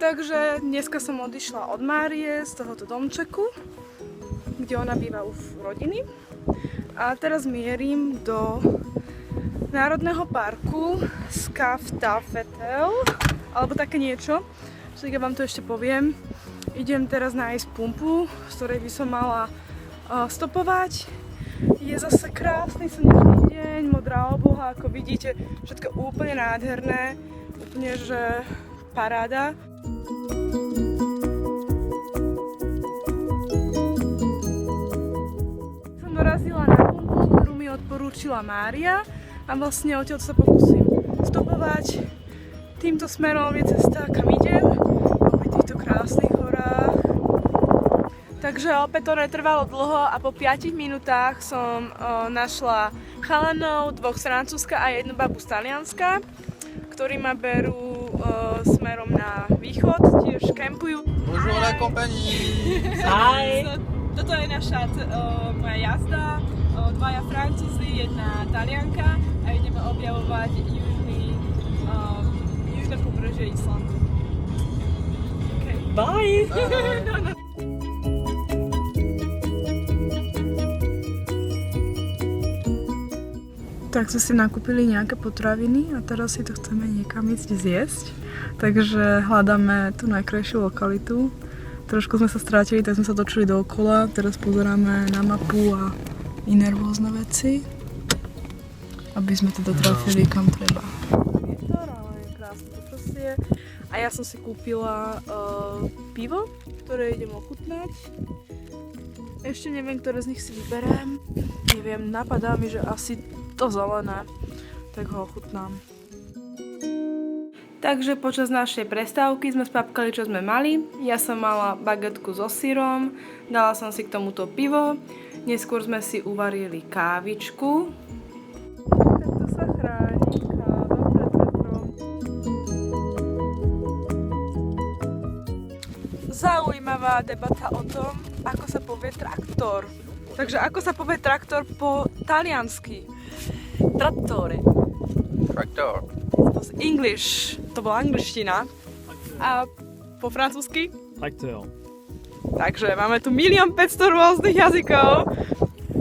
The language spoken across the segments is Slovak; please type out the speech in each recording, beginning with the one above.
Takže dneska som odišla od Márie z tohoto domčeku, kde ona býva u rodiny. A teraz mierim do Národného parku Skaftafell, alebo také niečo. Tak ja vám to ešte poviem. Idem teraz nájsť pumpu, z ktorej by som mala stopovať. Je zase krásny slnečný deň, modrá obloha, ako vidíte, všetko úplne nádherné, úplne že paráda. Som dorazila na pumpu, ktorú mi odporúčila Mária a vlastne odtiaľ sa pokúsim stopovať. Týmto smerom je cesta, kam idem, po týchto krásnych horách. Takže opäť to netrvalo dlho a po 5 minútach som našla chalanov, 2 z Francúzska a 1 babu z Talianska, ktorí ma berú smerom na východ, tiež kempujú. Bonjour la compagnie! Hi! Toto je naša moja jazda, 2 Francúzi, 1 Talianka a ideme objavovať južné pobrežie Islandu. Okay. Bye! No. Tak sme si nakúpili nejaké potraviny a teraz si to chceme niekam ísť zjesť. Takže hľadáme tú najkrajšiu lokalitu. Trošku sme sa strátili, tak sme sa točili dookola. Teraz pozeráme na mapu a iné rôzne veci, aby sme teda trafili kam treba. Vietor, ale je krásne počasie. A ja som si kúpila pivo, ktoré idem ochutnať. Ešte neviem, ktoré z nich si vyberiem. Neviem, napadá mi, že asi to zelené, tak ho ochutnám. Takže počas našej prestávky sme spapkali, čo sme mali. Ja som mala bagetku so syrom, dala som si k tomuto pivo, neskôr sme si uvarili kávičku. Takto sa chráni káva pred vetrom. Zaujímavá debata o tom, ako sa povie traktor. Takže ako sa povie traktor po taliansky? Trattore. Traktor. To z English. To bola angličtina. A po francúzsky? Traktor. Takže máme tu 1 500 000 rôznych jazykov.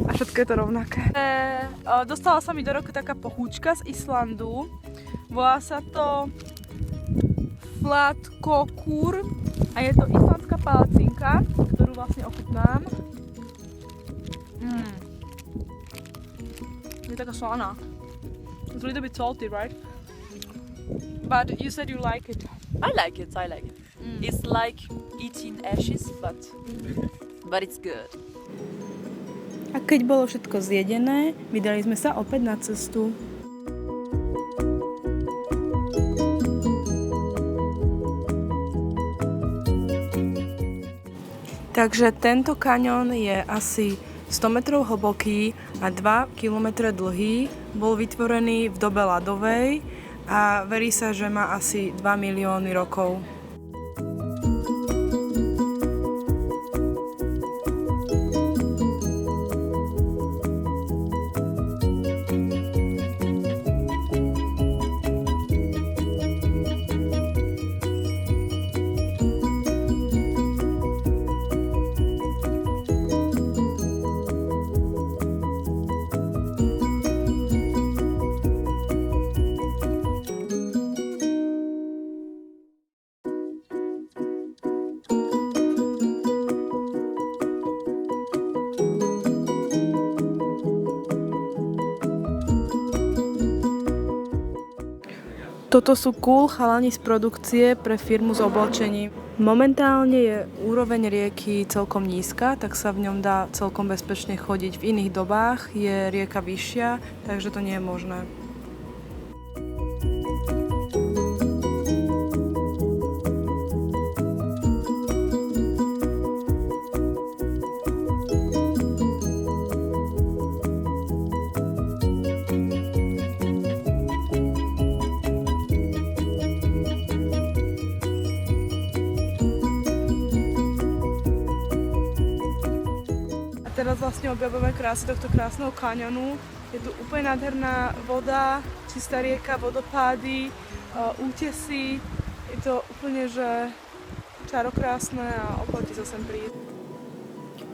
A všetko je to rovnaké. Dostala sa mi do roka taká pochúčka z Islandu. Volá sa to flatkökur. A je to islandská palacinka, ktorú vlastne ochutnám. Je taká slaná. It's a little bit salty, right? But you said you like it. I like it. It's like eating ashes, but it's good. A keď bolo všetko zjedené, vydali sme sa opäť na cestu. Takže tento kaňón je asi 100 metrov hlboký a 2 kilometre dlhý. Bol vytvorený v dobe ľadovej a verí sa, že má asi 2 milióny rokov. Toto sú cool chalani z produkcie pre firmu z oblečení. Momentálne je úroveň rieky celkom nízka, tak sa v ňom dá celkom bezpečne chodiť. V iných dobách je rieka vyššia, takže to nie je možné. Teraz vlastne objavujeme krásy tohto krásneho kaňonu. Je tu úplne nádherná voda, čistá rieka, vodopády, útesy. Je to úplne, že čarokrásne a oplatí sa sem prísť.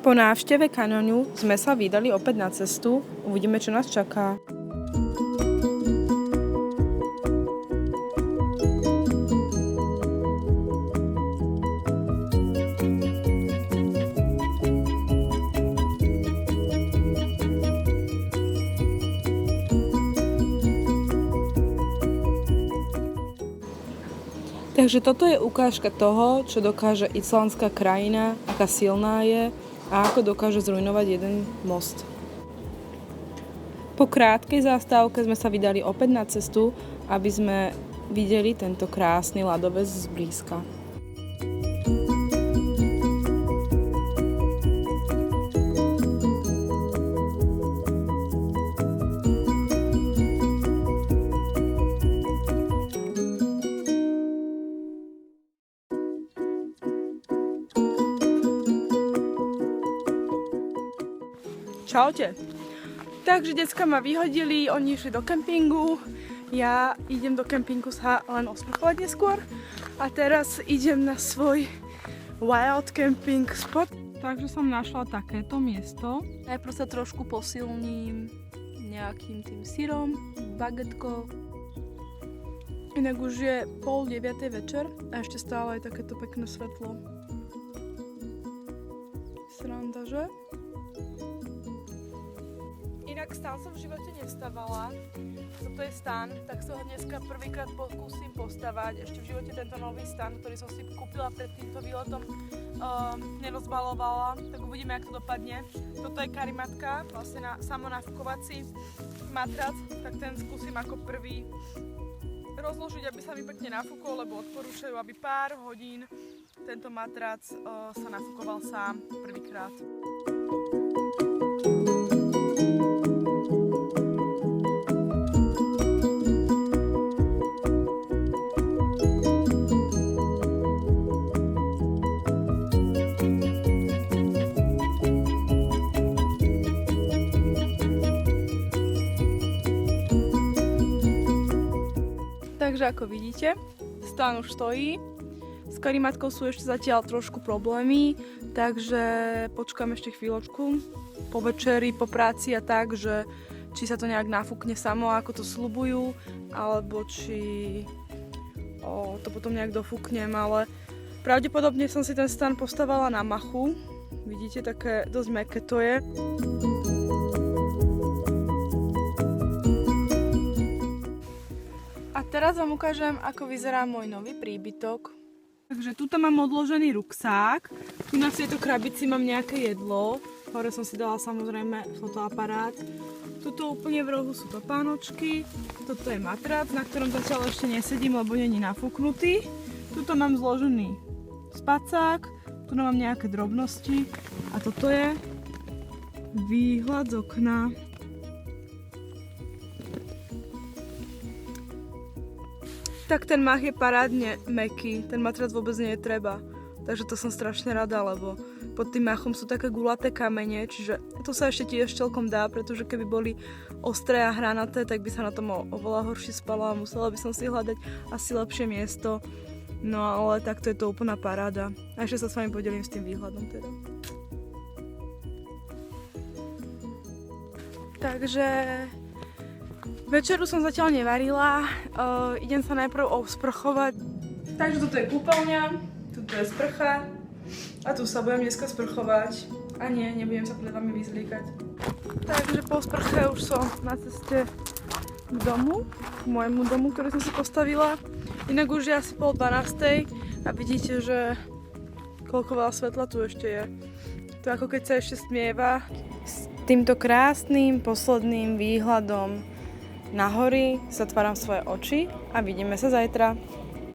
Po návšteve kaňonu sme sa vydali opäť na cestu. Uvidíme, čo nás čaká. Takže toto je ukážka toho, čo dokáže islandská krajina, aká silná je a ako dokáže zrujnovať jeden most. Po krátkej zástavke sme sa vydali opäť na cestu, aby sme videli tento krásny ľadovec zblízka. Čaute. Takže decka ma vyhodili, oni išli do kempingu, ja idem do kempingu sa len osprchovať neskôr a teraz idem na svoj wild camping spot. Takže som našla takéto miesto. Najprv sa trošku posilním nejakým tým syrom, bagetkou. Inak už je 8:30 večer a ešte stále je takéto pekné svetlo. Sranda, že? Inak stán som v živote nevstávala. Toto je stán, tak sa ho dneska prvýkrát pokúsim postavať. Ešte v živote tento nový stán, ktorý som si kúpila pred týmto výletom, nerozbalovala. Tak uvidíme, jak to dopadne. Toto je karimatka, vlastne samonafúkovací matrac, tak ten skúsim ako prvý rozložiť, aby sa mi pekne nafúkol, lebo odporúčajú, aby pár hodín tento matrac sa nafúkoval sám prvýkrát. Takže ako vidíte, stán už stojí. S karimatkou sú ešte zatiaľ trošku problémy, takže počkám ešte chvíľočku po večeri, po práci a tak, že či sa to nejak nafúkne samo, ako to sľubujú, alebo či to potom nejak dofúknem, ale pravdepodobne som si ten stán postavala na machu. Vidíte, také dosť mäkké to je. A teraz vám ukážem, ako vyzerá môj nový príbytok. Takže tuto mám odložený ruksák. Tu na tejto krabici mám nejaké jedlo. Hore som si dala samozrejme fotoaparát. Tuto úplne v rohu sú topánočky. Toto je matrac, na ktorom zatiaľ ešte nesedím, lebo není nafúknutý. Tuto mám zložený spacák. Tu mám nejaké drobnosti. A toto je výhľad z okna. Tak ten mach je parádne mäkký, ten matrac vôbec nie je treba. Takže to som strašne rada, lebo pod tým machom sú také gulaté kamene, čiže to sa ešte tiež celkom dá, pretože keby boli ostré a hranaté, tak by sa na tom oveľa horšie spalo a musela by som si hľadať asi lepšie miesto. No ale takto je to úplná paráda. A ešte sa s vami podelím s tým výhľadom teda. Takže večeru som zatiaľ nevarila, idem sa najprv osprchovať. Takže toto je kúpeľňa, toto je sprcha a tu sa budem dneska sprchovať. A nie, nebudem sa pred vami vyzliekať. Takže po sprche už som na ceste k domu, k môjmu domu, ktorý som si postavila. Inak už je asi 11:30 a vidíte, že koľko veľa svetla tu ešte je. To ako keď sa ešte stmieva. S týmto krásnym posledným výhľadom na hory zatváram svoje oči a vidíme sa zajtra.